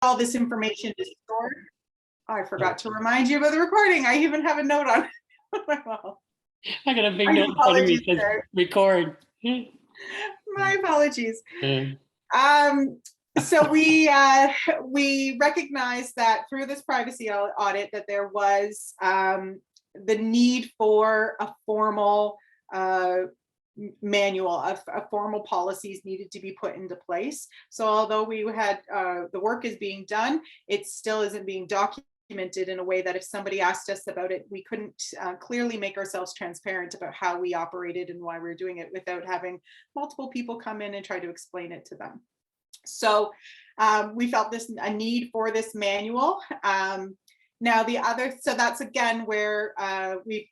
all this information is stored. I forgot to remind you about the recording. I even have a note on my wall. I got a big note in front of me that says record. My apologies. So we recognized that through this privacy audit that there was the need for a formal manual of formal policies needed to be put into place. So although we had the work is being done, it still isn't being documented in a way that if somebody asked us about it, we couldn't clearly make ourselves transparent about how we operated and why we we're doing it without having multiple people come in and try to explain it to them. So we felt a need for this manual. Now the other, so that's again where we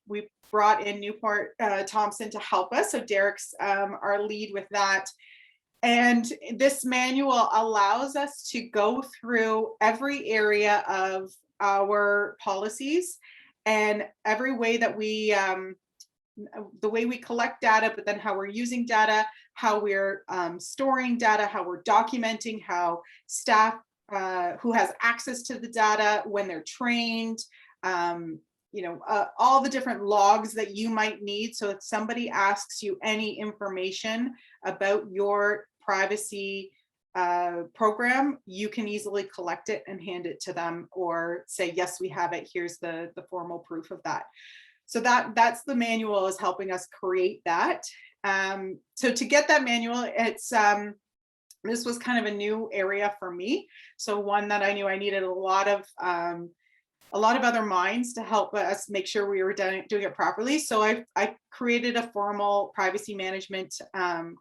brought in Newport Thompson to help us. So Derek's our lead with that. And this manual allows us to go through every area of our policies and every way that we, the way we collect data, but then how we're using data, how we're storing data, how we're documenting, how staff who has access to the data, when they're trained, you know, all the different logs that you might need. So if somebody asks you any information about your privacy program, you can easily collect it and hand it to them or say, yes, we have it. Here's the formal proof of that. So that's the manual is helping us create that. So to get that manual, it's this was kind of a new area for me. So one that I knew I needed a lot of other minds to help us make sure we were doing it properly. So I created a formal privacy management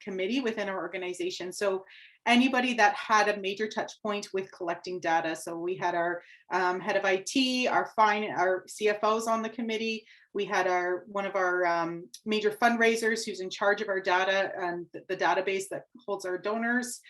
committee within our organization. So anybody that had a major touch point with collecting data. So we had our head of IT, our CFOs on the committee. We had one of our major fundraisers who's in charge of our data and the database that holds our donors.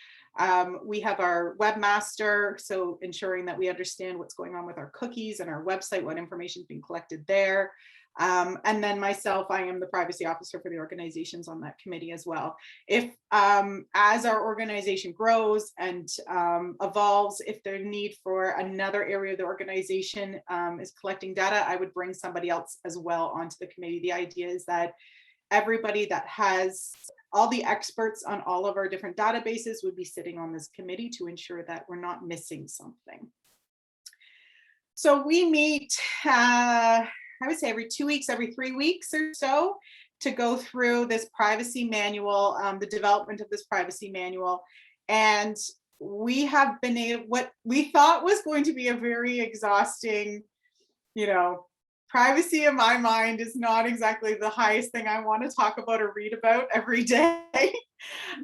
We have our webmaster, so ensuring that we understand what's going on with our cookies and our website, what information is being collected there. And then myself, I am the privacy officer for the organizations on that committee as well. If as our organization grows and evolves, if there's need for another area of the organization is collecting data, I would bring somebody else as well onto the committee. The idea is that everybody that has all the experts on all of our different databases would be sitting on this committee to ensure that we're not missing something. So we meet, I would say every 2 weeks, every 3 weeks or so to go through this privacy manual, the development of this privacy manual. And we have been able, what we thought was going to be a very exhausting, you know, privacy in my mind is not exactly the highest thing I want to talk about or read about every day.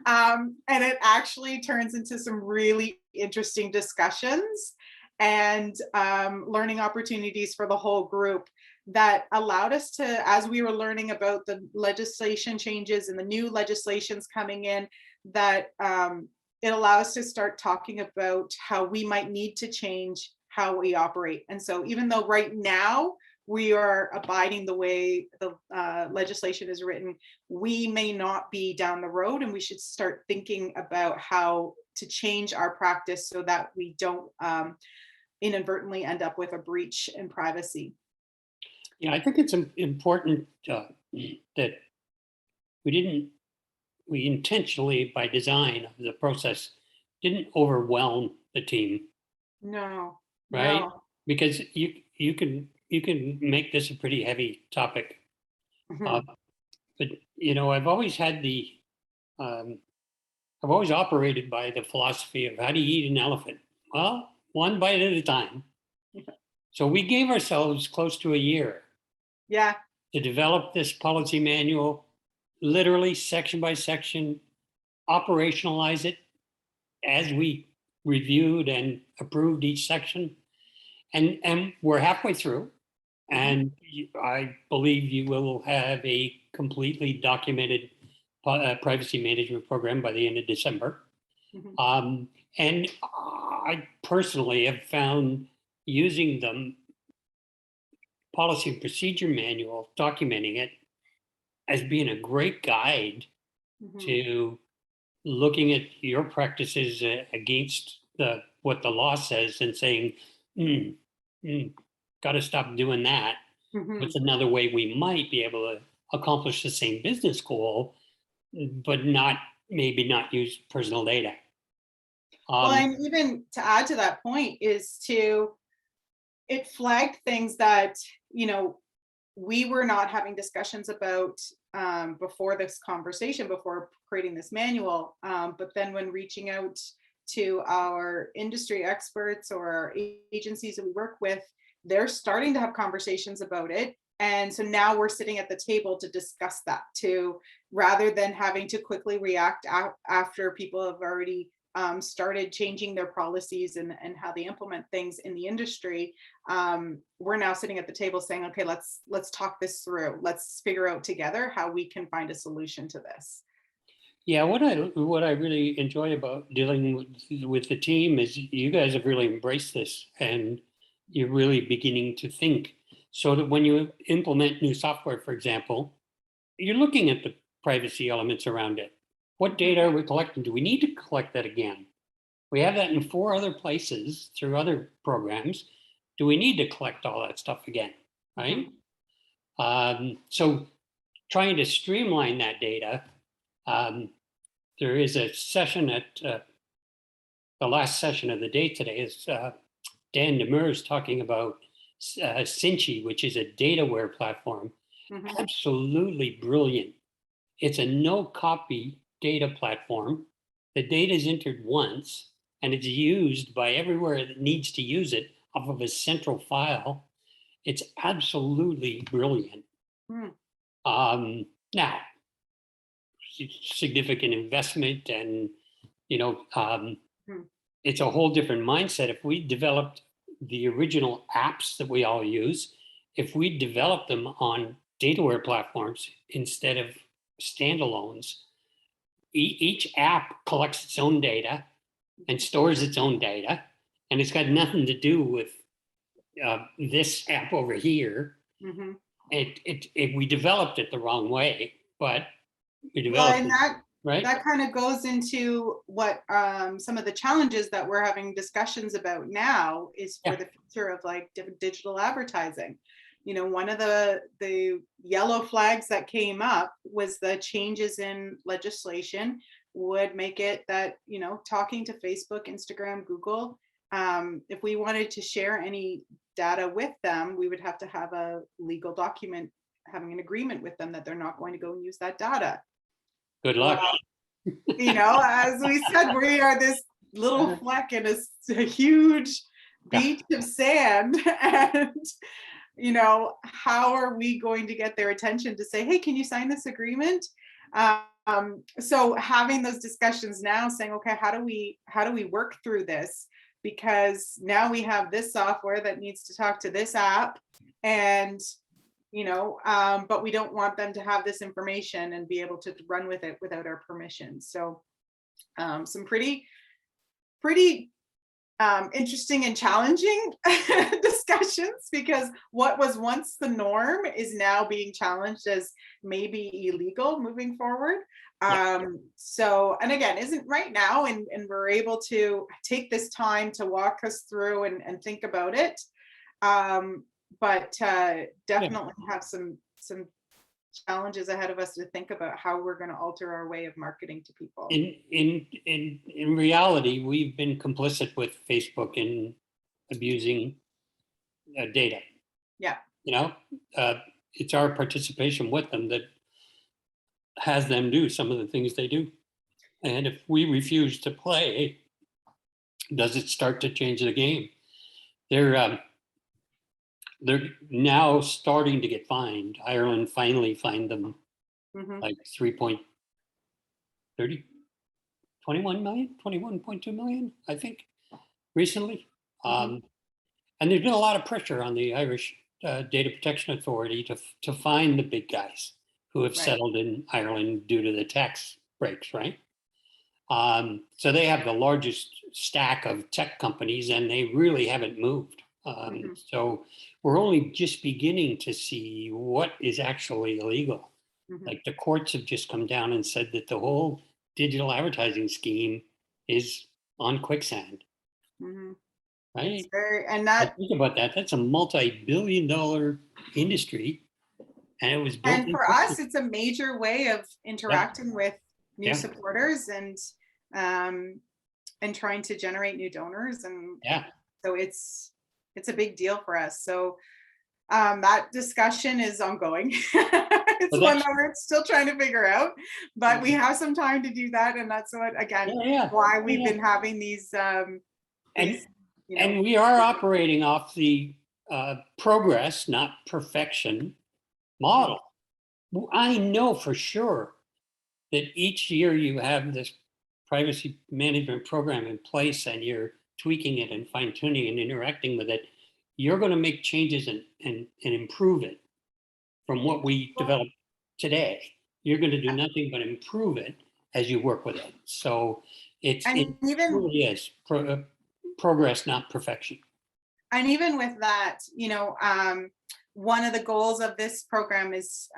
And it actually turns into some really interesting discussions and learning opportunities for the whole group that allowed us to, as we were learning about the legislation changes and the new legislations coming in, that it allows us to start talking about how we might need to change how we operate. And so even though right now we are abiding the way the legislation is written, we may not be down the road, and we should start thinking about how to change our practice so that we don't inadvertently end up with a breach in privacy. Yeah, I think it's important that we intentionally, by design of the process, didn't overwhelm the team. No. Right? No. Because you can make this a pretty heavy topic. Mm-hmm. But you know, I've always had I've always operated by the philosophy of how do you eat an elephant? Well, one bite at a time. So we gave ourselves close to a year. Yeah. To develop this policy manual, literally section by section, operationalize it as we reviewed and approved each section. And we're halfway through. And I believe you will have a completely documented privacy management program by the end of December. Mm-hmm. And I personally have found using the policy and procedure manual, documenting it, as being a great guide to looking at your practices against the what the law says and saying, got to stop doing that. Mhm. What's another way we might be able to accomplish the same business goal, but maybe not use personal data? Well, Um, and even to add to that point it flagged things that, you know, we were not having discussions about before this conversation, before creating this manual. But then when reaching out to our industry experts or our agencies that we work with, they're starting to have conversations about it. And so now we're sitting at the table to discuss that too, rather than having to quickly react after people have already started changing their policies and how they implement things in the industry. We're now sitting at the table saying, okay, let's talk this through. Let's figure out together how we can find a solution to this. yeah, what I really enjoy about dealing with the team is you guys have really embraced this, and you're really beginning to think, so that when you implement new software, for example, you're looking at the privacy elements around it. What data are we collecting? Do we need to collect that again? We have that in 4 other places through other programs. Do we need to collect all that stuff again? Right? So trying to streamline that data. There is a session at the last session of the day today is Dan Demers talking about Cinchi, which is a dataware platform. Mhm. Absolutely brilliant. It's a no copy data platform. The data is entered once and it's used by everywhere that needs to use it off of a central file. It's absolutely brilliant. Mhm. Now, significant investment, and you know, Mhm. it's a whole different mindset. If we developed the original apps that we all use, if we develop them on dataware platforms instead of standalones, each app collects its own data and stores its own data, and it's got nothing to do with this app over here. Mhm. We developed it the wrong way, but we Well, developed and it right. that kind of goes into what some of the challenges that we're having discussions about now is for Yeah. the future of like digital advertising. You know, one of the yellow flags that came up was the changes in legislation would make it that, you know, talking to Facebook, Instagram, Google, if we wanted to share any data with them, we would have to have a legal document having an agreement with them that they're not going to go and use that data. Good Well, luck. you know, as we said, we are this little fleck in a huge Yeah. beach of sand. And, you know, how are we going to get their attention to say, hey, can you sign this agreement? So having those discussions now saying, okay, how do we work through this? Because now we have this software that needs to talk to this app, and you know, but we don't want them to have this information and be able to run with it without our permission. So some pretty interesting and challenging discussions, because what was once the norm is now being challenged as maybe illegal moving forward. Yeah. So, and again, isn't right now, and we're able to take this time to walk us through and think about it. But definitely have some challenges ahead of us to think about how we're going to alter our way of marketing to people. In reality, we've been complicit with Facebook in abusing data. Yeah. You know, it's our participation with them that has them do some of the things they do. And if we refuse to play, does it start to change the game? They're now starting to get fined. Ireland finally fined them Mhm. like 3.30, 21 million, 21.2 million, I think, recently. Mhm. And there's been a lot of pressure on the Irish Data Protection Authority to find the big guys who have Right. settled in Ireland due to the tax breaks, right? So they have the largest stack of tech companies, and they really haven't moved. Mhm. So we're only just beginning to see what is actually illegal. Mhm. Like the courts have just come down and said that the whole digital advertising scheme is on quicksand. Mhm. It's right? very, and I that, think about that. That's a multi-billion-dollar industry, and it was built and in for Christmas. us, it's a major way of Yeah, interacting with new yeah, supporters um, and trying to generate new donors. And yeah. so it's a big deal for us. So that discussion is ongoing. It's But one that's that we're still trying to figure out, but we have some time to do that. And that's what, again, yeah, yeah, why we've yeah. been having And these, you know, and we are operating off the progress, not perfection mhm. model. I know for sure that each year you have this privacy management program in place and you're tweaking it and fine tuning and interacting with it, you're going to make changes and improve it from what we Well, develop today. You're going to do nothing but improve it as you work with it. So it and even truly is progress, not perfection. and even with that, one of the goals of this program is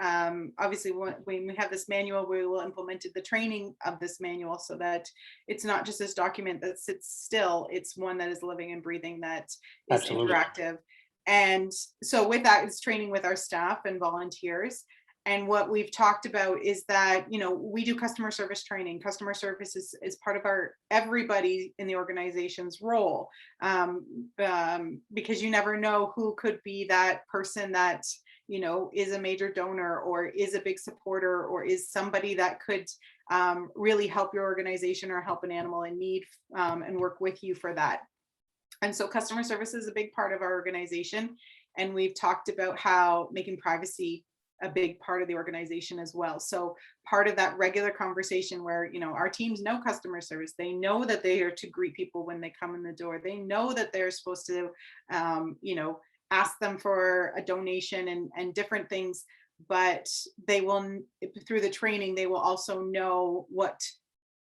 obviously when we have this manual, we will implement the training of this manual so that it's not just this document that sits still, it's one that is living and breathing, that is Absolutely. interactive. And so with that, it's training with our staff and volunteers. And what we've talked about is that, we do customer service training. Customer service is part of our everybody in the organization's role, because you never know who could be that person that is a major donor or is a big supporter or is somebody that could really help your organization or help an animal in need, and work with you for that. And so customer service is a big part of our organization. And we've talked about how making privacy a big part of the organization as well. So part of that regular conversation where, our teams know customer service, they know that they are to greet people when they come in the door. They know that they're supposed to, ask them for a donation and different things, but they will, through the training, they will also know what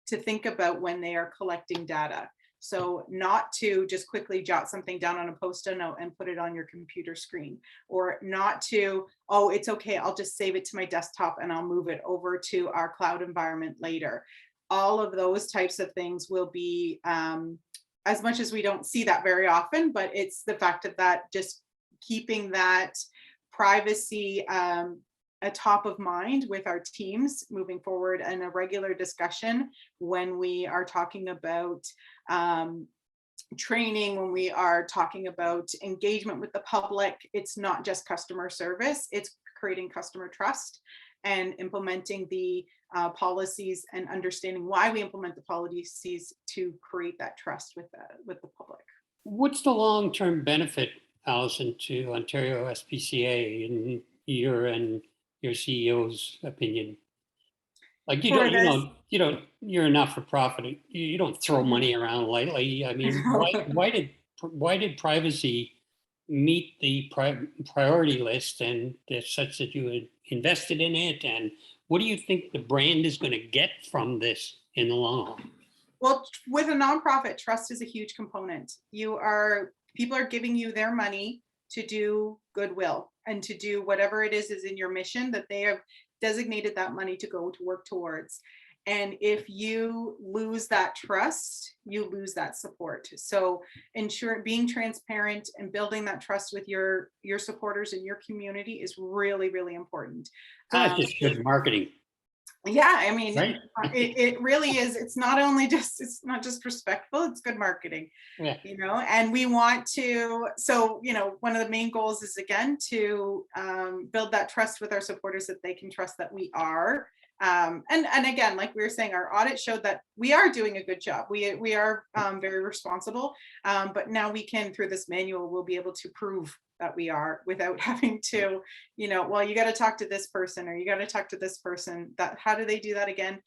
to think about when they are collecting data. So not to just quickly jot something down on a post-it note and put it on your computer screen, or not to, oh, it's okay, I'll just save it to my desktop and I'll move it over to our cloud environment later. All of those types of things will be, as much as we don't see that very often, but it's the fact of that, just keeping that privacy a top of mind with our teams moving forward, and a regular discussion when we are talking about training, when we are talking about engagement with the public. It's not just customer service, it's creating customer trust and implementing the policies and understanding why we implement the policies to create that trust with the public. What's the long-term benefit, Alison, to Ontario SPCA in your CEO's opinion? Like For this, you're a not-for-profit. You don't throw money around lightly. I mean, why did privacy meet the priority list and such that you had invested in it? And what do you think the brand is going to get from this in the long haul? well, with a nonprofit, trust is a huge component. People are giving you their money to do goodwill and to do whatever it is in your mission that they have designated that money to go to work towards. And if you lose that trust, you lose that support. So being transparent and building that trust with your supporters in your community is really, really important. So that's Um, just good marketing, yeah, I mean, right? it really is. It's not just respectful, it's good marketing, Yeah. and we want to, so, one of the main goals is, again, to build that trust with our supporters, that they can trust that we are. And again, like we were saying, our audit showed that we are doing a good job. We are very responsible, but now we can, through this manual, we'll be able to prove that we are, without having to, well, you got to talk to this person, or you got to talk to this person. That, how do they do that again?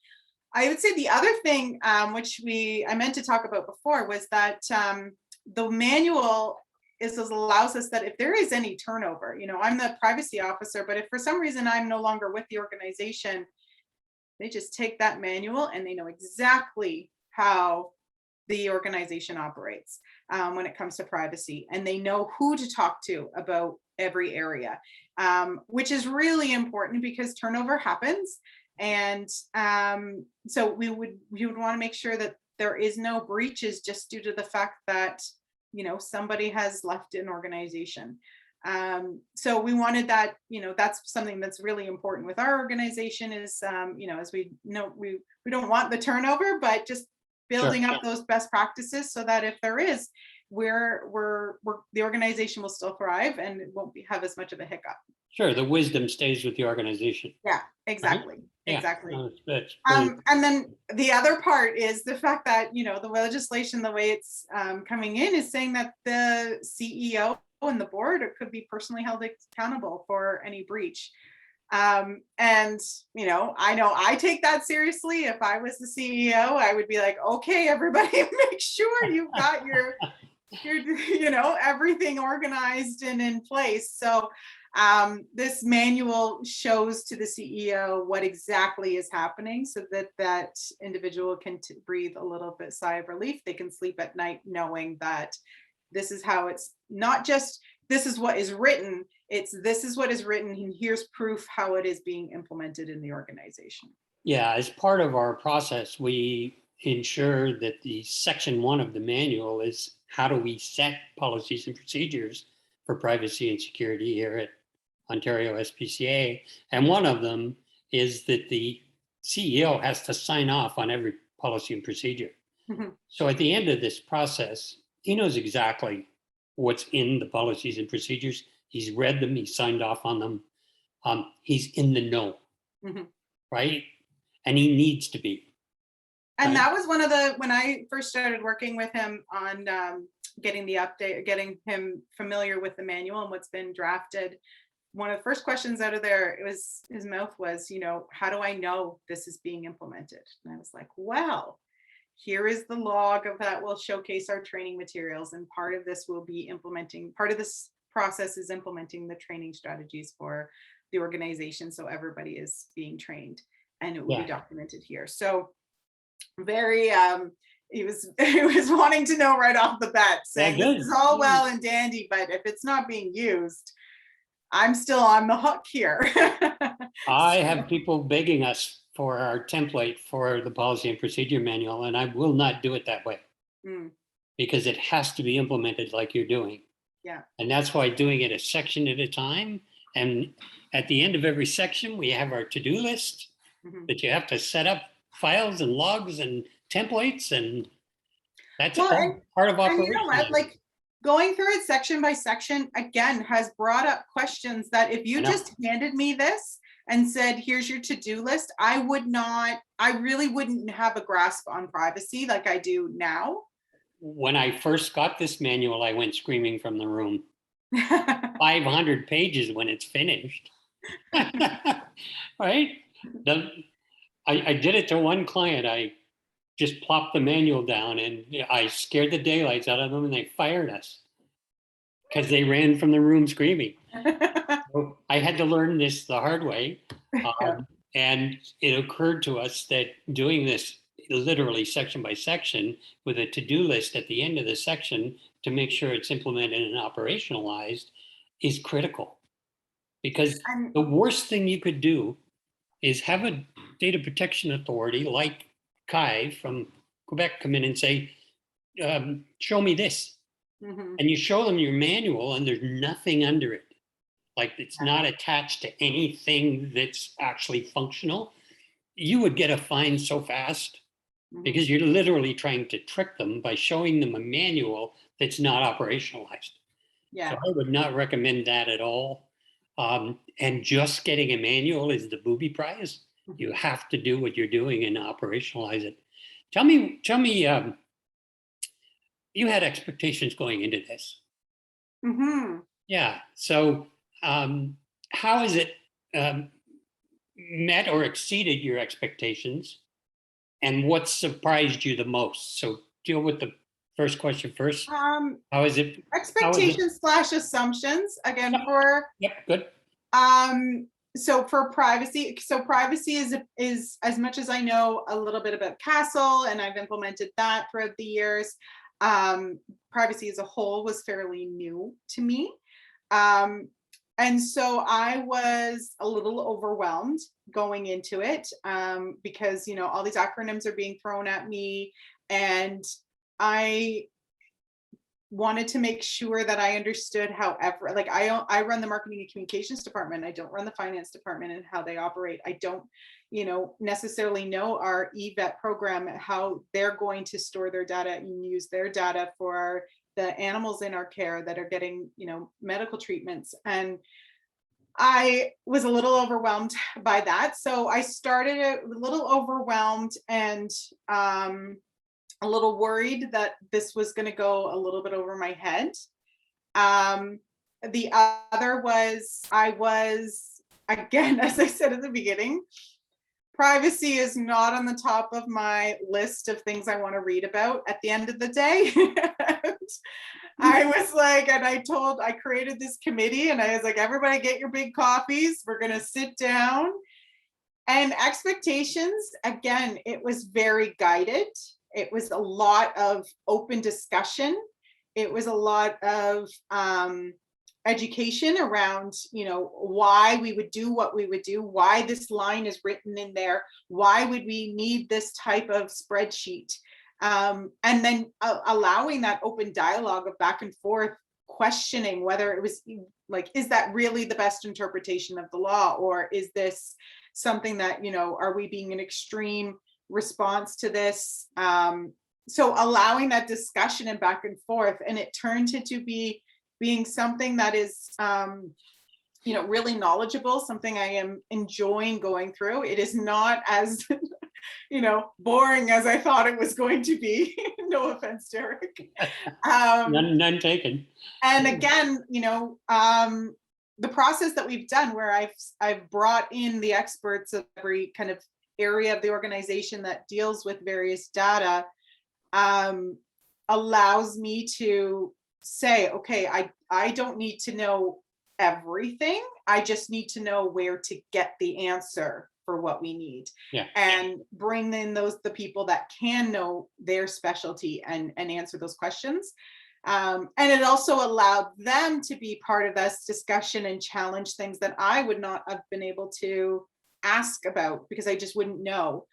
I would say the other thing, which I meant to talk about before, was that the manual allows us that if there is any turnover, I'm the privacy officer, but if for some reason I'm no longer with the organization, they just take that manual and they know exactly how the organization operates when it comes to privacy, and they know who to talk to about every area, which is really important because turnover happens. And so we would want to make sure that there is no breaches just due to the fact that, somebody has left an organization. So we wanted that, that's something that's really important with our organization is, as we know, we don't want the turnover, but just building up those best practices so that if there is, the organization will still thrive and it won't have as much of a hiccup. Sure, the wisdom stays with the organization. Yeah, exactly. Right? Yeah, Exactly. that's And then the other part is the fact that, the legislation, the way it's coming in is saying that the CEO and the board could be personally held accountable for any breach. And, I know I take that seriously. If I was the CEO, I would be like, okay, everybody, make sure you've got your everything organized and in place. So this manual shows to the CEO what exactly is happening so that individual can breathe a little bit sigh of relief. They can sleep at night knowing that this is how it's not just this is what is written, it's this is what is written and here's proof how it is being implemented in the organization. Yeah, as part of our process, we ensure that the section 1 of the manual is how do we set policies and procedures for privacy and security here at Ontario SPCA. And one of them is that the CEO has to sign off on every policy and procedure. Mm-hmm. So at the end of this process, he knows exactly what's in the policies and procedures. He's read them, he signed off on them. He's in the know, mm-hmm. right? And he needs to be. And right? that was one of when I first started working with him on getting the update, getting him familiar with the manual and what's been drafted. One of the first questions out of there, his mouth was, how do I know this is being implemented? And I was like, well, here is the log of that will showcase our training materials. And part of this part of this process is implementing the training strategies for the organization. So everybody is being trained and it will be documented here. So very, he was wanting to know right off the bat, saying this is all well and dandy, but if it's not being used, I'm still on the hook here. I have people begging us for our template for the policy and procedure manual, and I will not do it that way because it has to be implemented like you're doing. Yeah. And that's why doing it a section at a time. And at the end of every section, we have our to-do list that you have to set up files and logs and templates, and that's all part of operation. You know what? Like going through it section by section again has brought up questions that if you just handed me this and said, here's your to-do list, I really wouldn't have a grasp on privacy like I do now. When I first got this manual, I went screaming from the room. 500 pages when it's finished. Right? I did it to one client. I just plopped the manual down and I scared the daylights out of them and they fired us because they ran from the room screaming. So I had to learn this the hard way. And it occurred to us that doing this literally section by section with a to-do list at the end of the section to make sure it's implemented and operationalized is critical. Because the worst thing you could do is have a data protection authority like Kai from Quebec come in and say, show me this. And you show them your manual and there's nothing under it. Like it's not attached to anything that's actually functional. You would get a fine so fast because you're literally trying to trick them by showing them a manual that's not operationalized. Yeah. So I would not recommend that at all. And just getting a manual is the booby prize. You have to do what you're doing and operationalize it. Tell me, you had expectations going into this. Yeah. So how has it met or exceeded your expectations? And what surprised you the most? So deal with the first question first. How is it? Expectations / assumptions again good. So for privacy, privacy is as much as I know a little bit about Castle and I've implemented that throughout the years. Privacy as a whole was fairly new to me. And so I was a little overwhelmed going into it because, all these acronyms are being thrown at me. And I wanted to make sure that I understood however, like I run the marketing and communications department. I don't run the finance department and how they operate. I don't, necessarily know our EVET program, how they're going to store their data and use their data for the animals in our care that are getting, medical treatments. And I was a little overwhelmed by that. So I started a little overwhelmed and a little worried that this was going to go a little bit over my head. The other was, again, as I said at the beginning, privacy is not on the top of my list of things I want to read about at the end of the day. I was like, and I created this committee and I was like, everybody get your big coffees. We're going to sit down. And expectations, again, it was very guided. It was a lot of open discussion. It was a lot of education around, why we would do what we would do, why this line is written in there, why would we need this type of spreadsheet? And then allowing that open dialogue of back and forth, questioning whether it was like, is that really the best interpretation of the law? Or is this something that, are we being an extreme response to this? So allowing that discussion and back and forth, and it turned to being something that is, really knowledgeable, something I am enjoying going through. It is not as, boring as I thought it was going to be. No offense, Derek. None taken. And again, the process that we've done where I've brought in the experts of every kind of area of the organization that deals with various data, allows me to say, okay, I don't need to know everything. I just need to know where to get the answer for what we need. Yeah. And bring in the people that can know their specialty and answer those questions. And it also allowed them to be part of this discussion and challenge things that I would not have been able to ask about because I just wouldn't know.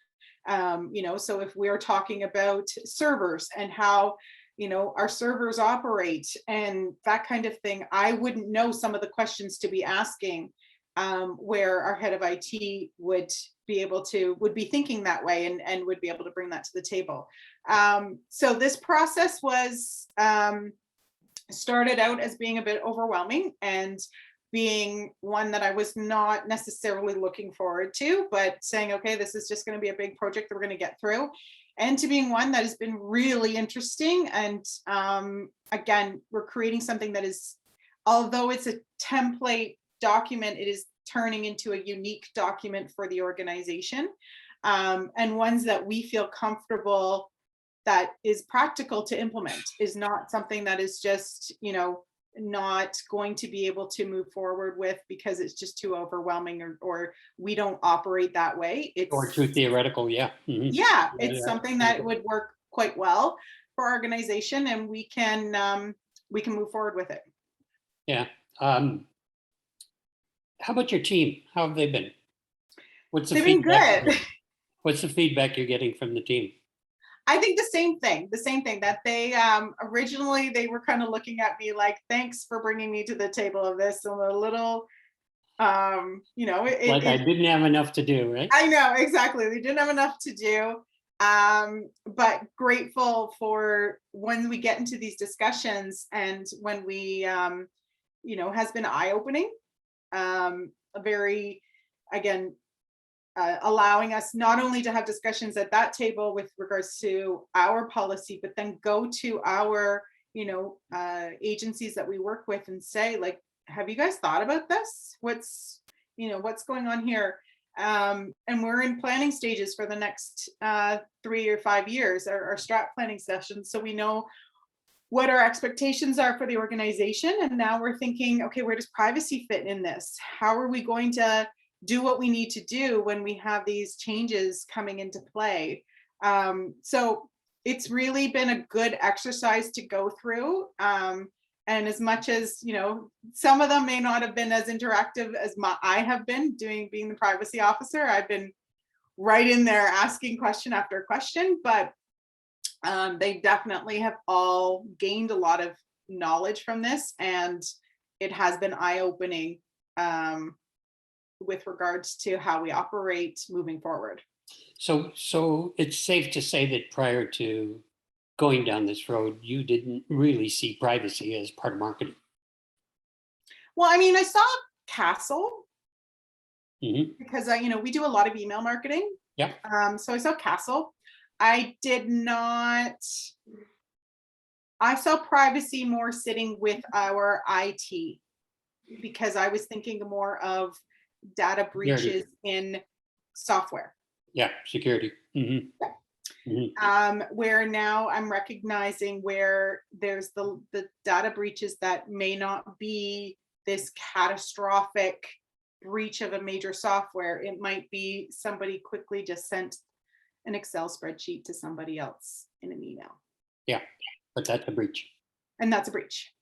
So if we're talking about servers and how, our servers operate and that kind of thing, I wouldn't know some of the questions to be asking, where our head of IT would be thinking that way and would be able to bring that to the table. So this process was started out as being a bit overwhelming and being one that I was not necessarily looking forward to, but saying, okay, this is just going to be a big project that we're going to get through, and to being one that has been really interesting. And again, we're creating something that is, although it's a template document, it is turning into a unique document for the organization, and ones that we feel comfortable that is practical to implement, is not something that is just, not going to be able to move forward with because it's just too overwhelming, or we don't operate that way. Or too theoretical. Yeah. Mm-hmm. Yeah, it's something that would work quite well for our organization, and we can move forward with it. Yeah. How about your team? How have they been? They've been good. What's the feedback you're getting from the team? I think the same thing that they originally they were kind of looking at me like, thanks for bringing me to the table of this, and a little, I didn't have enough to do, right? I know, exactly. They didn't have enough to do, but grateful for when we get into these discussions and when we, has been eye-opening, very, again, allowing us not only to have discussions at that table with regards to our policy, but then go to our, agencies that we work with and say, like, have you guys thought about this? What's going on here? And we're in planning stages for the next 3 or 5 years, our strat planning sessions. So we know what our expectations are for the organization. And now we're thinking, okay, where does privacy fit in this? How are we going to do what we need to do when we have these changes coming into play? So it's really been a good exercise to go through. And as much as, some of them may not have been as interactive as I have been being the privacy officer, I've been right in there asking question after question, but They definitely have all gained a lot of knowledge from this, and it has been eye-opening with regards to how we operate moving forward. So it's safe to say that prior to going down this road, you didn't really see privacy as part of marketing. Well, I mean, I saw Castle Hmm. because we do a lot of email marketing. Yeah. So I saw Castle. I did not. I saw privacy more sitting with our IT because I was thinking more of data Security. breaches in software. Yeah. Security. Hmm. Where now I'm recognizing where there's the data breaches that may not be this catastrophic breach of a major software. It might be somebody quickly just sent an Excel spreadsheet to somebody else in an email. Yeah. But that's a breach. And that's a breach.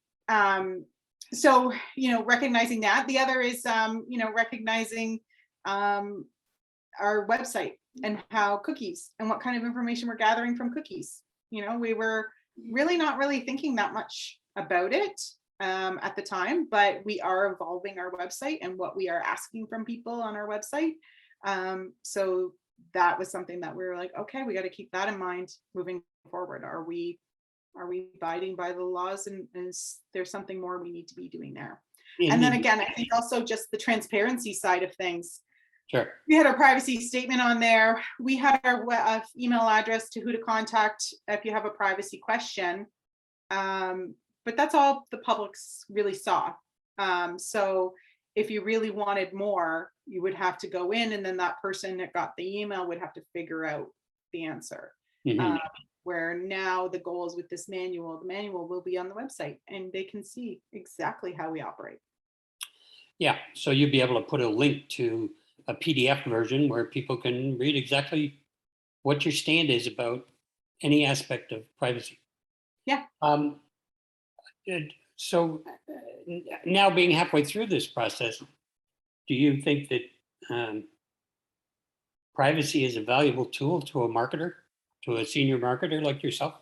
So, recognizing that. The other is, recognizing our website and how cookies and what kind of information we're gathering from cookies. We were really not really thinking that much about it at the time, but we are evolving our website and what we are asking from people on our website. So that was something that we were like, okay, we got to keep that in mind moving forward. Are we abiding by the laws, and is there something more we need to be doing there? And then again, I think also just the transparency side of things. Sure. We had our privacy statement on there. We had our email address to who to contact if you have a privacy question. But that's all the public's really saw. So if you really wanted more, you would have to go in, and then that person that got the email would have to figure out the answer. Mhm. Where now the goal is with this manual, the manual will be on the website and they can see exactly how we operate. Yeah. So you'd be able to put a link to a PDF version where people can read exactly what your stand is about any aspect of privacy. Yeah. So now being halfway through this process, do you think that privacy is a valuable tool to a marketer, to a senior marketer like yourself?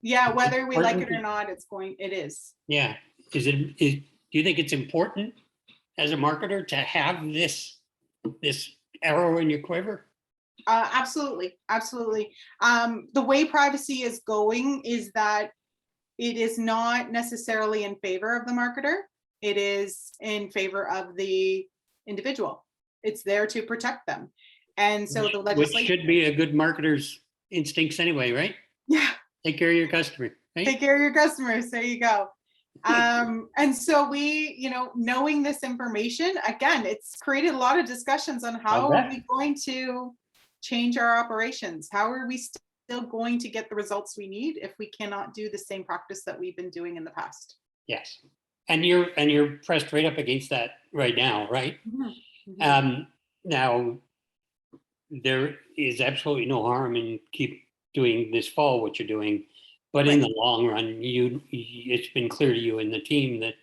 Yeah, whether we like it or Important? not, it is. Yeah. Do you think it's important as a marketer to have this arrow in your quiver? Absolutely. Absolutely. The way privacy is going is that it is not necessarily in favor of the marketer. It is in favor of the individual. It's there to protect them. And so the Which legislation, should be a good marketer's instincts anyway, right? yeah, Take care of your customer, right? take care of your customers. There you go. And so we, knowing this information, again, it's created a lot of discussions on how are we going to change our operations? How are we still going to get the results we need if we cannot do the same practice that we've been doing in the past? Yes. And you're pressed right up against that right now, right? Mm-hmm. Now there is absolutely no harm in keep doing this fall what you're doing, but in Right. the long run, it's been clear to you and the team that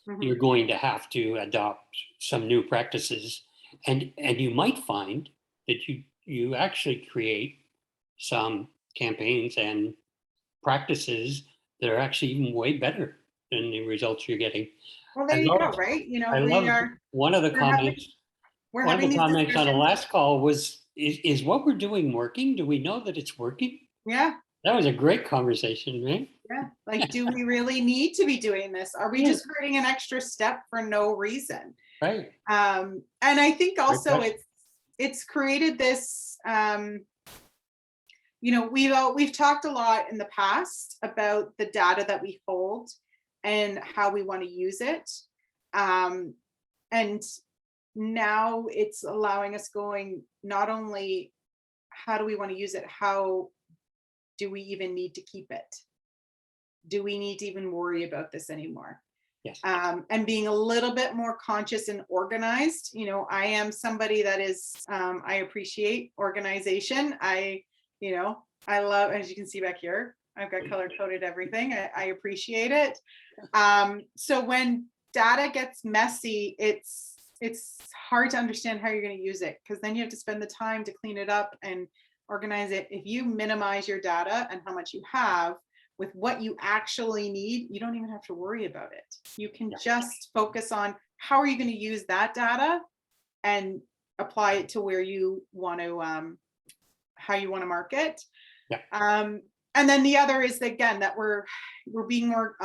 Mm-hmm. you're going to have to adopt some new practices, and you might find that you actually create some campaigns and practices that are actually even way better than the results you're getting. Well, I there you go. love Right. I love one of the We're having, comments. we're One of having the these comments on the discussions. last call was, is what we're doing working? Do we know that it's working? Yeah. That was a great conversation, right? Yeah. Like, do we really need to be doing this? Are we Yeah. just creating an extra step for no reason? Right. And I think Great also question. it's created this, we've talked a lot in the past about the data that we hold and how we want to use it. And now it's allowing us going, not only how do we want to use it, how do we even need to keep it? Do we need to even worry about this anymore? Yes. And being a little bit more conscious and organized. I am somebody that is, I appreciate organization. I love, as you can see back here, I've got color coded everything. I appreciate it. So when data gets messy, it's hard to understand how you're going to use it, because then you have to spend the time to clean it up and organize it. If you minimize your data and how much you have with what you actually need, you don't even have to worry about it. You can just focus on how are you going to use that data and apply it to where you want to, how you want to market. Yeah. And then the other is that, again, that we're being more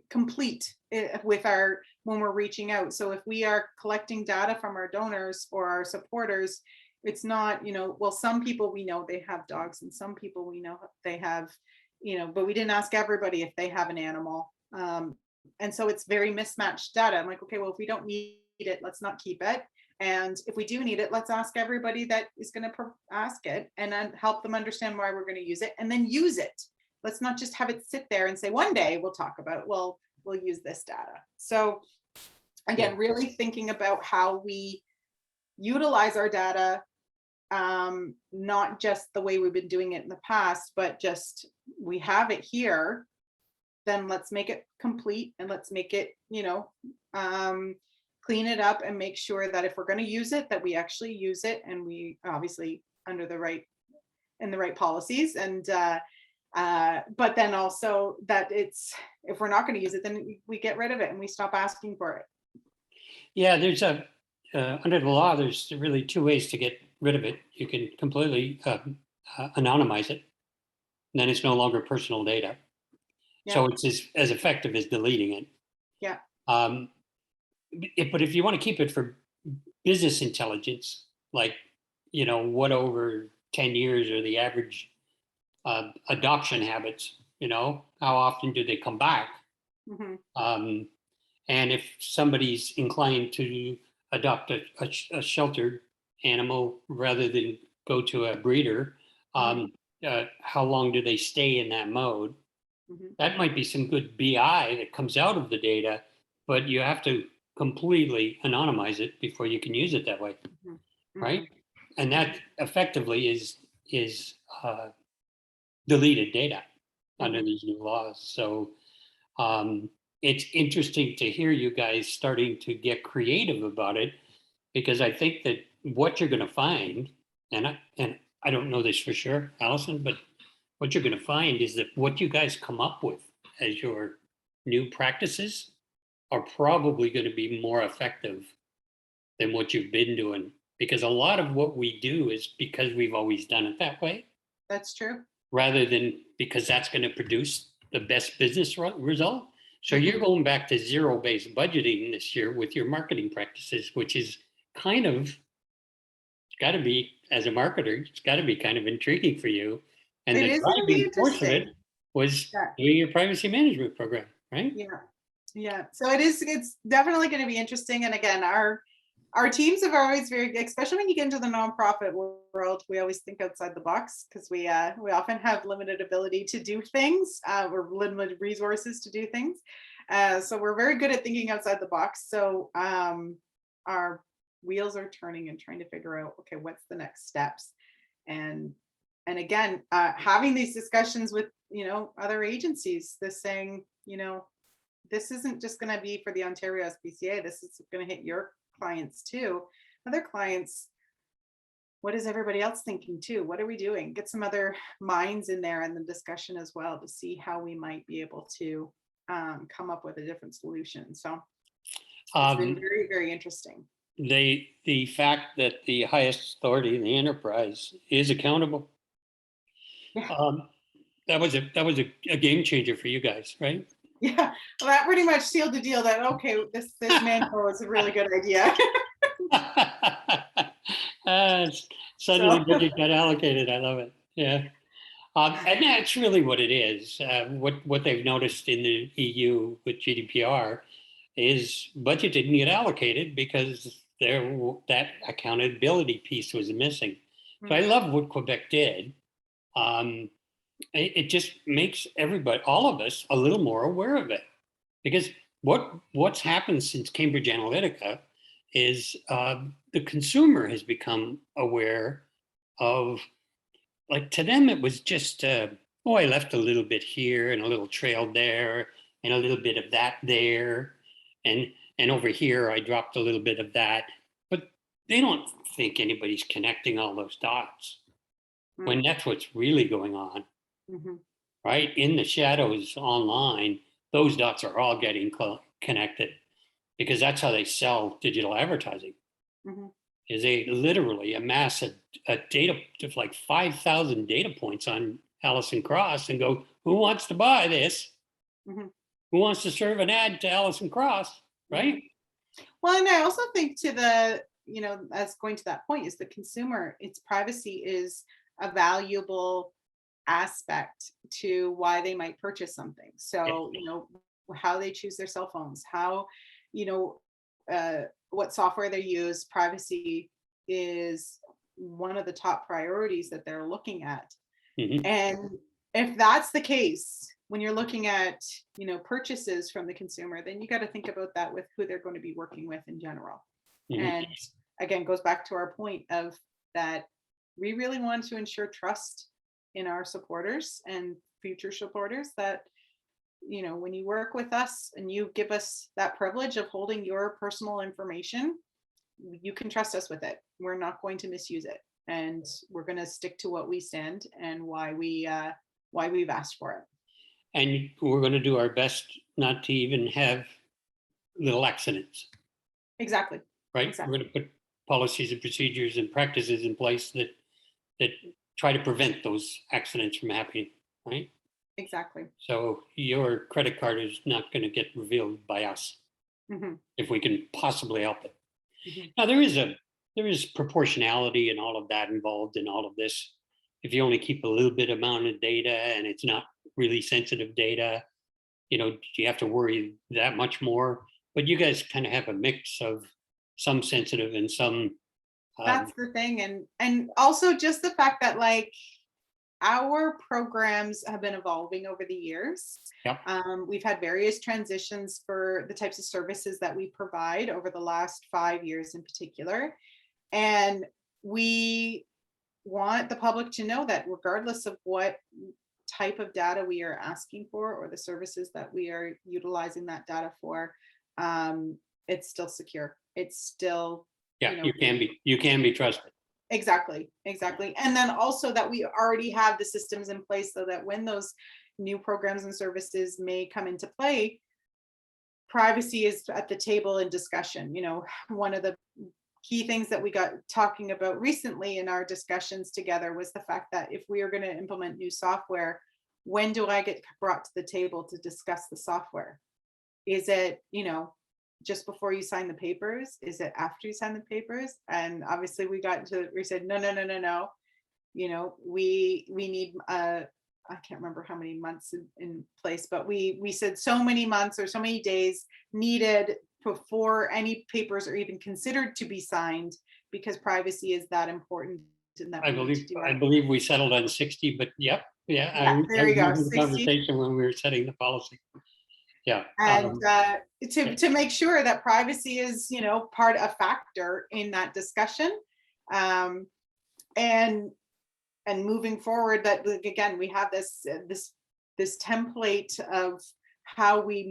complete with our, when we're reaching out. So if we are collecting data from our donors or our supporters, it's not, well, some people we know they have dogs and some people we know they have, but we didn't ask everybody if they have an animal. And so it's very mismatched data. I'm like, okay, well, if we don't need it, let's not keep it. And if we do need it, let's ask everybody that is going to ask it, and then help them understand why we're going to use it, and then use it. Let's not just have it sit there and say, one day we'll talk about it. We'll use this data. So again, really thinking about how we utilize our data, not just the way we've been doing it in the past, but just we have it here, then let's make it complete, and let's make it, clean it up and make sure that if we're going to use it, that we actually use it, and we obviously under the right policies, and but then also that it's, if we're not going to use it, then we get rid of it and we stop asking for it. Yeah, there's under the law, there's really two ways to get rid of it. You can completely anonymize it, and then it's no longer personal data. Yeah. So it's as effective as deleting it. Yeah. But if you want to keep it for business intelligence, like, what over 10 years are the average adoption habits, how often do they come back? Mm-hmm. And if somebody's inclined to adopt a sheltered animal rather than go to a breeder, how long do they stay in that mode? Mm-hmm. That might be some good BI that comes out of the data, but you have to completely anonymize it before you can use it that way. Mm-hmm. Right? And that effectively is deleted data under these new laws. So it's interesting to hear you guys starting to get creative about it, because I think that what you're going to find, and I don't know this for sure, Alison, but what you're going to find is that what you guys come up with as your new practices are probably going to be more effective than what you've been doing, because a lot of what we do is because we've always done it that way. That's true. Rather than because that's going to produce the best business result. So you're going back to zero-based budgeting this year with your marketing practices, which is kind of, it's got to be, as a marketer, it's got to be kind of intriguing for you. And the driving force of it was doing your privacy management program, right? Yeah. Yeah. So it's definitely going to be interesting. And again, our teams are always very, especially when you get into the nonprofit world, we always think outside the box, because we often have limited ability to do things, or limited resources to do things. So we're very good at thinking outside the box. So our wheels are turning and trying to figure out, okay, what's the next steps? And again, having these discussions with, other agencies, this saying, this isn't just going to be for the Ontario SPCA. This is going to hit your clients too. Other clients, what is everybody else thinking too? What are we doing? Get some other minds in there in the discussion as well, to see how we might be able to come up with a different solution. So it's been very, very interesting. The fact that the highest authority in the enterprise is accountable. Yeah. That was a game changer for you guys, right? Yeah, well, that pretty much sealed the deal that, okay, this mantle is a really good idea. Suddenly budget got allocated. I love it. Yeah. And that's really what it is. What they've noticed in the EU with GDPR is budget didn't get allocated because that accountability piece was missing. So I love what Quebec did. It just makes everybody, all of us, a little more aware of it. Because what's happened since Cambridge Analytica is the consumer has become aware of, like, to them it was just, I left a little bit here and a little trail there and a little bit of that there, and over here I dropped a little bit of that. But they don't think anybody's connecting all those dots when that's what's really going on, Mhm. right? In the shadows online, those dots are all getting connected because that's how they sell digital advertising. Mhm. Is they literally amass a data of like 5,000 data points on Alison Cross and go, who wants to buy this? Mhm. Who wants to serve an ad to Alison Cross? Mhm. Right? Well, and I also think to the, as going to that point is the consumer, its privacy is a valuable aspect to why they might purchase something. Yeah. So, how they choose their cell phones, how, you know, what software they use, privacy is one of the top priorities that they're looking at. Mhm. And if that's the case, when you're looking at, purchases from the consumer, then you got to think about that with who they're going to be working with in general. Mhm. And again, goes back to our point of that we really want to ensure trust in our supporters and future supporters that, when you work with us and you give us that privilege of holding your personal information, you can trust us with it. We're not going to misuse it. And we're going to stick to what we stand and why we've asked for it. And we're going to do our best not to even have little accidents, Exactly. right? We're Exactly. going to put policies and procedures and practices in place that try to prevent those accidents from happening, right? Exactly. So your credit card is not going to get revealed by us Hmm. if we can possibly help it. Hmm. Now there is proportionality and all of that involved in all of this. If you only keep a little bit amount of data and it's not really sensitive data, you have to worry that much more. But you guys kind of have a mix of some sensitive and some. That's the thing. And also just the fact that like our programs have been evolving over the years. Yep. We've had various transitions for the types of services that we provide over the last 5 years in particular. And we want the public to know that regardless of what type of data we are asking for or the services that we are utilizing that data for, it's still secure. It's still, Yeah, you can be trusted. exactly, exactly. And then also that we already have the systems in place so that when those new programs and services may come into play, privacy is at the table in discussion. One of the key things that we got talking about recently in our discussions together was the fact that if we are going to implement new software, when do I get brought to the table to discuss the software? Is it, just before you sign the papers? Is it after you sign the papers? And obviously we said, no, no, no, no, no. We need I can't remember how many months in place, but we said so many months or so many days needed before any papers are even considered to be signed, because privacy is that important and that I we need to believe do I our, believe we settled on 60, but yep, yeah, yeah, I there you go, remember the 60. conversation when we were setting the policy. Yeah. And to make sure that privacy is, part a factor in that discussion. um, and and moving forward, that like, again we have this template of how we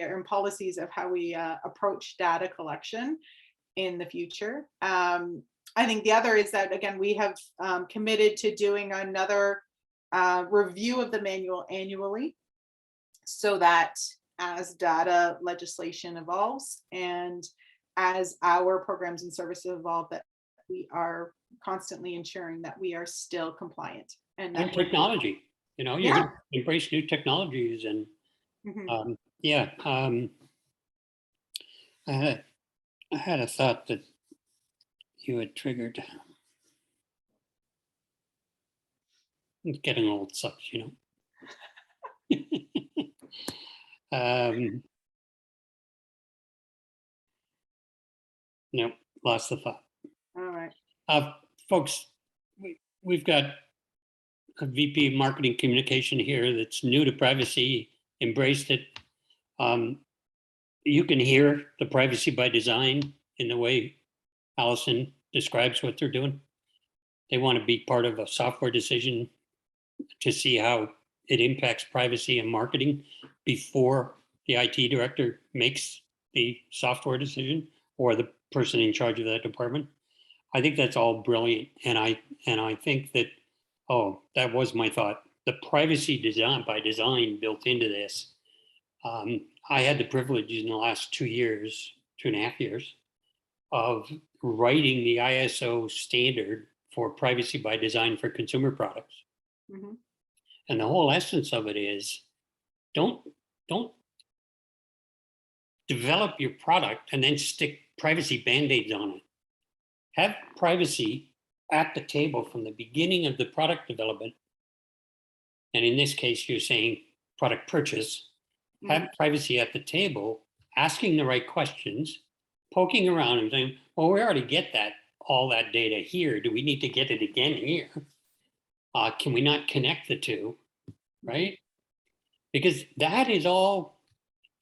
are in policies of how we approach data collection in the future. I think the other is that again we have committed to doing another review of the manual annually, so that as data legislation evolves and as our programs and services evolve, that we are constantly ensuring that we are still compliant and And that we're doing, technology, you're yeah. going to embrace new technologies and Mhm. yeah. I had I had a thought that you had triggered. It's getting old sucks. um, no, lost the thought. All right. Uh, Folks, we've got a VP of marketing communication here that's new to privacy, embraced it. Um, you can hear the privacy by design in the way Allison describes what they're doing. They want to be part of a software decision to see how it impacts privacy and marketing before the IT director makes the software decision or the person in charge of that department. I think that's all brilliant. And I think that, oh, that was my thought. The privacy design by design built into this. I had the privilege in the last 2 years, 2.5 years, of writing the ISO standard for privacy by design for consumer products. Mhm. And the whole essence of it is don't develop your product and then stick privacy band-aids on it. Have privacy at the table from the beginning of the product development. And in this case, you're saying product purchase. Have privacy at the table, asking the right questions, poking around and saying, well, we already get all that data here. Do we need to get it again here? Can we not connect the two, right? Because that is all,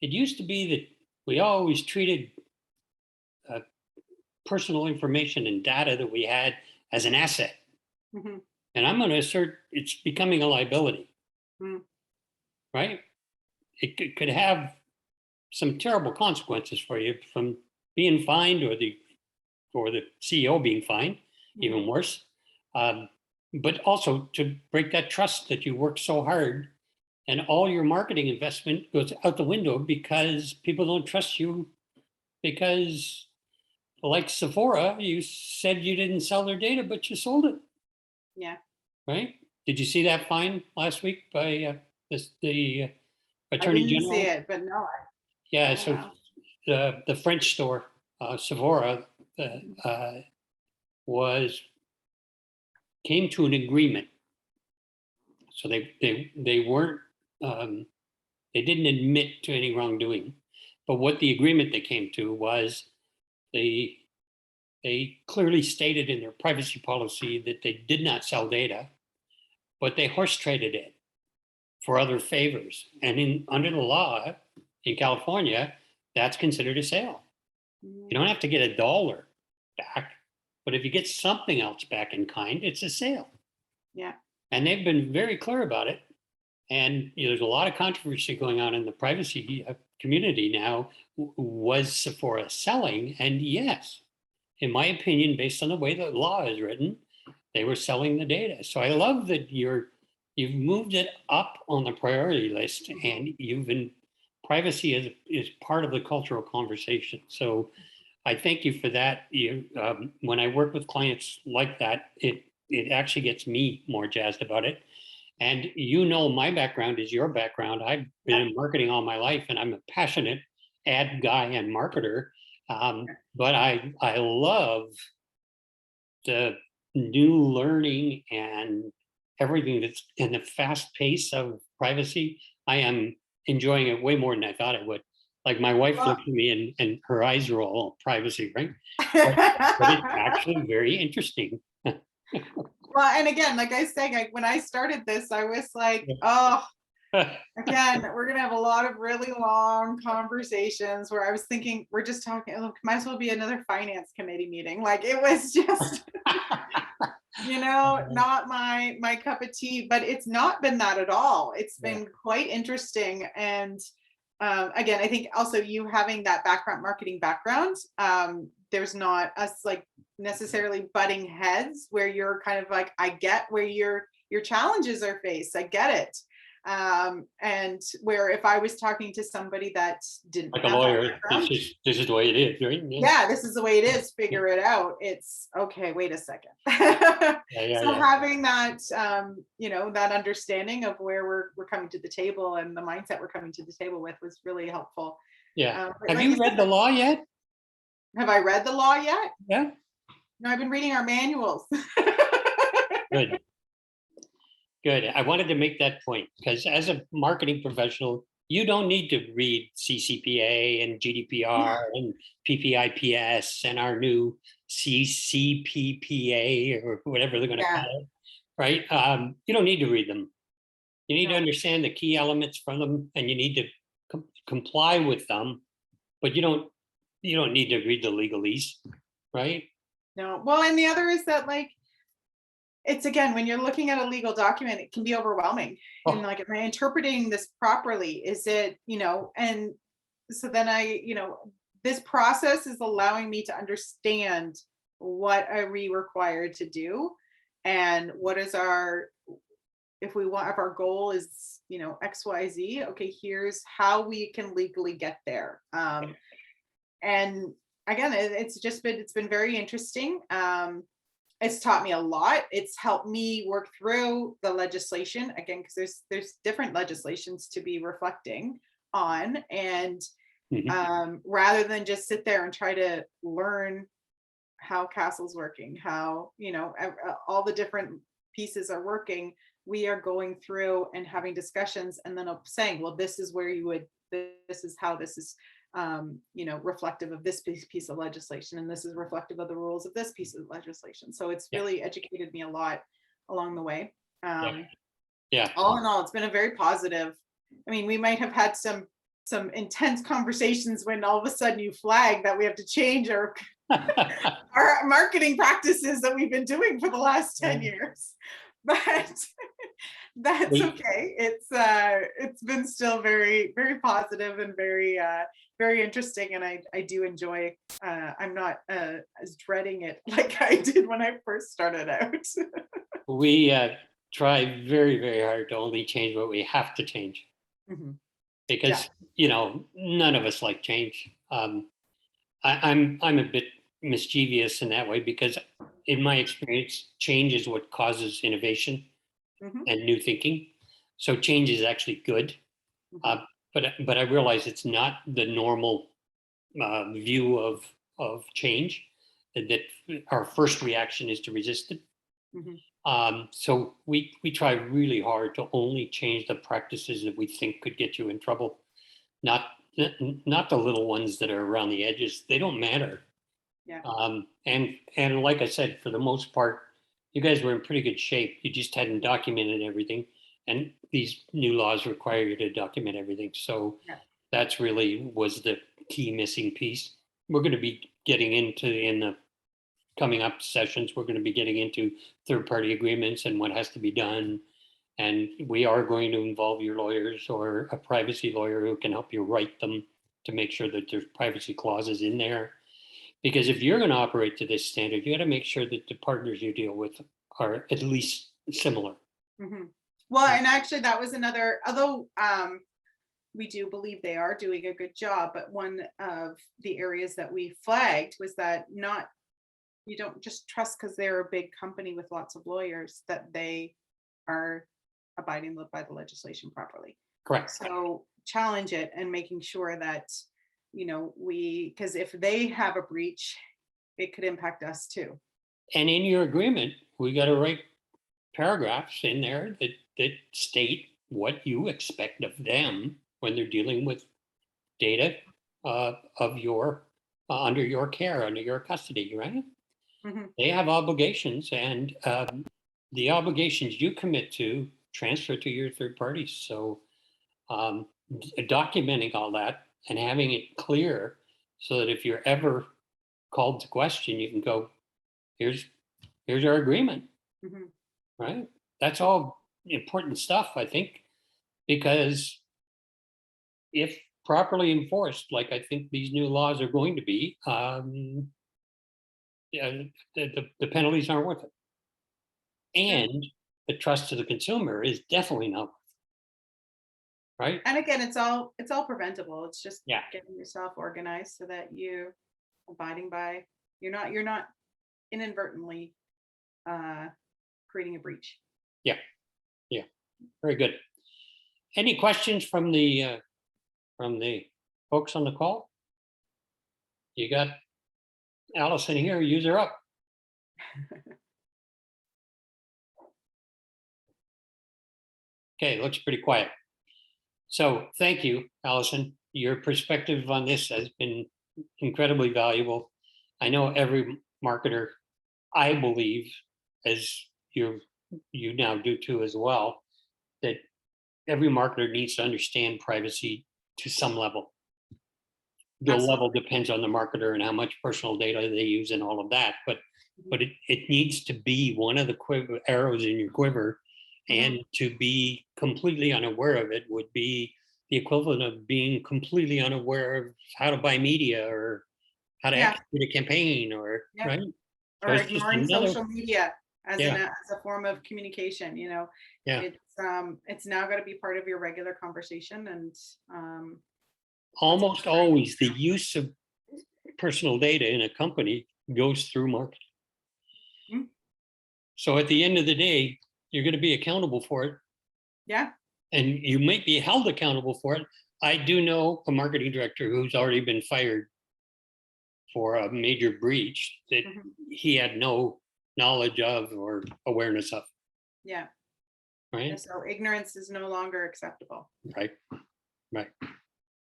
it used to be that we always treated personal information and data that we had as an asset. Mhm. And I'm going to assert it's becoming a liability, Mm. right? It could have some terrible consequences for you, from being fined or the CEO being fined, even worse. But also to break that trust that you worked so hard, and all your marketing investment goes out the window because people don't trust you, because like Sephora, you said you didn't sell their data, but you sold it, Yeah. right? Did you see that fine last week by the I Attorney didn't see General? it, but no. Yeah, Oh, so wow. the French store, Sephora, was came to an agreement. So they weren't they didn't admit to any wrongdoing, but what the agreement they came to was they clearly stated in their privacy policy that they did not sell data, but they horse traded it for other favors. And under the law in California, that's considered a sale. You don't have to get $1 back, but if you get something else back in kind, it's a sale. Yeah. And they've been very clear about it. And there's a lot of controversy going on in the privacy community now. Was Sephora selling? And yes, in my opinion, based on the way the law is written, they were selling the data. So I love that you've moved it up on the priority list, and you've been privacy is part of the cultural conversation. So I thank you for that. When I work with clients like that, it actually gets me more jazzed about it. And my background is your background. I've been in marketing all my life, and I'm a passionate ad guy and marketer. But I love the new learning and everything that's in the fast pace of privacy. I am enjoying it way more than I thought I would. Like my wife Well, looks at me and her eyes roll, privacy, right? But it's actually very interesting. well, and again, like I said, like when I started this, I was like, oh, again, we're gonna have a lot of really long conversations where I was thinking we're just talking, look, might as well be another finance committee meeting. Like it was just, not my cup of tea, but it's not been that at all. It's Yeah. been quite interesting. And again, I think also you having that marketing background, there's not us like necessarily butting heads where you're kind of like, I get where your challenges are faced. I get it. And where if I was talking to somebody that didn't Like a have that lawyer, background, this is the way it is, right? yeah, this is the way it is, figure it out. It's okay, wait a second. So Yeah. having that, that understanding of where we're coming to the table and the mindset we're coming to the table with was really helpful. Yeah. But Have like you read the law yet? have I read the law yet? Yeah. No, I've been reading our manuals. Good. Good. I wanted to make that point because as a marketing professional, you don't need to read CCPA and GDPR and PPIPS and our new CCPPA or whatever they're going to Yeah. call it, right? You don't need to read them. You need to No. understand the key elements from them, and you need to comply with them. But you don't need to read the legalese, right? No. Well, and the other is that like it's again when you're looking at a legal document, it can be overwhelming. And Oh, like, am I interpreting this properly? Is it, and so then this process is allowing me to understand what are we required to do, and what is our, if we want, if our goal is, XYZ, okay, here's how we can legally get there. And again, it's been very interesting. It's taught me a lot. It's helped me work through the legislation again, because there's different legislations to be reflecting on, and rather than just sit there and try to learn how Castle's working, how all the different pieces are working, we are going through and having discussions, and then saying, well, this is where you would, this is how this is reflective of this piece of legislation, and this is reflective of the rules of this piece of legislation. So it's really educated me a lot along the way. All in all, it's been a very positive. I mean, we might have had some intense conversations when all of a sudden you flag that we have to change our our marketing practices that we've been doing for the last 10 years, but that's okay. It's been still very, very positive and very very interesting, and I do enjoy. I'm not as dreading it like I did when I first started out. We try very, very hard to only change what we have to change, because none of us like change. I'm a bit mischievous in that way, because in my experience, change is what causes innovation and new thinking. So change is actually good. But I realize it's not the normal view of change, that our first reaction is to resist it. So we try really hard to only change the practices that we think could get you in trouble, not the little ones that are around the edges. They don't matter. And like I said, for the most part, you guys were in pretty good shape. You just hadn't documented everything, and these new laws require you to document everything. So that's really was the key missing piece. We're going to be getting into, in the coming up sessions, we're going to be getting into third-party agreements and what has to be done. And we are going to involve your lawyers or a privacy lawyer who can help you write them to make sure that there's privacy clauses in there. Because if you're going to operate to this standard, you got to make sure that the partners you deal with are at least similar. Well, and actually that was another, although we do believe they are doing a good job, but one of the areas that we flagged was that you don't just trust because they're a big company with lots of lawyers that they are abiding by the legislation properly. Correct. So challenge it and making sure that, because if they have a breach, it could impact us too. And in your agreement, we got to write paragraphs in there that state what you expect of them when they're dealing with data of your under your care, under your custody, right? They have obligations, and the obligations you commit to transfer to your third parties. So documenting all that and having it clear so that if you're ever called to question, you can go, here's our agreement, right? That's all important stuff, I think, because if properly enforced, like I think these new laws are going to be, the penalties aren't worth it. And the trust to the consumer is definitely not worth it. Right. And again, it's all preventable. It's just getting yourself organized so that you abiding by, you're not inadvertently creating a breach. Yeah. Very good. Any questions from the folks on the call? You got Alison here, use her up. Okay, looks pretty quiet. So thank you, Alison. Your perspective on this has been incredibly valuable. I know every marketer, I believe, as you now do too as well, that every marketer needs to understand privacy to some level. The level depends on the marketer and how much personal data they use and all of that, but it needs to be one of the arrows in your quiver. And to be completely unaware of it would be the equivalent of being completely unaware of how to buy media or how to Yeah. execute a campaign Yeah. right? So Or it's just ignoring another, social media as yeah, as a form of communication, you know. yeah. It's now got to be part of your regular conversation, and that's Almost always the use of personal data in a company goes through marketing. Mm, So at the end of the day, you're going to be accountable for it, yeah. and you might be held accountable for it. I do know a marketing director who's already been fired for a major breach that Mhm. he had no knowledge of or awareness of, Yeah. Yeah, right? so ignorance is no longer acceptable. Right, right.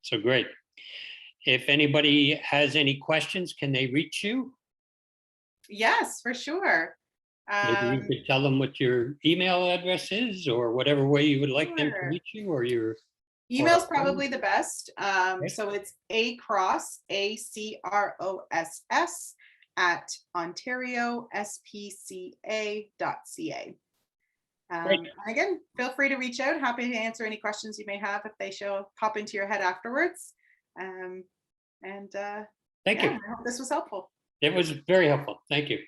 So great. If anybody has any questions, can they reach you? Yes, for sure. Maybe you Um, could tell them what your email address is or whatever way you would like them to sure. reach you or your, or a Email's phone. probably the best. Okay. So it's across, ACROSS at Ontario SPCA.ca. Great. And again, feel free to reach out. Happy to answer any questions you may have if they pop into your head afterwards. Um, and Thank yeah, you. I hope this was helpful. It was very helpful. Thank you.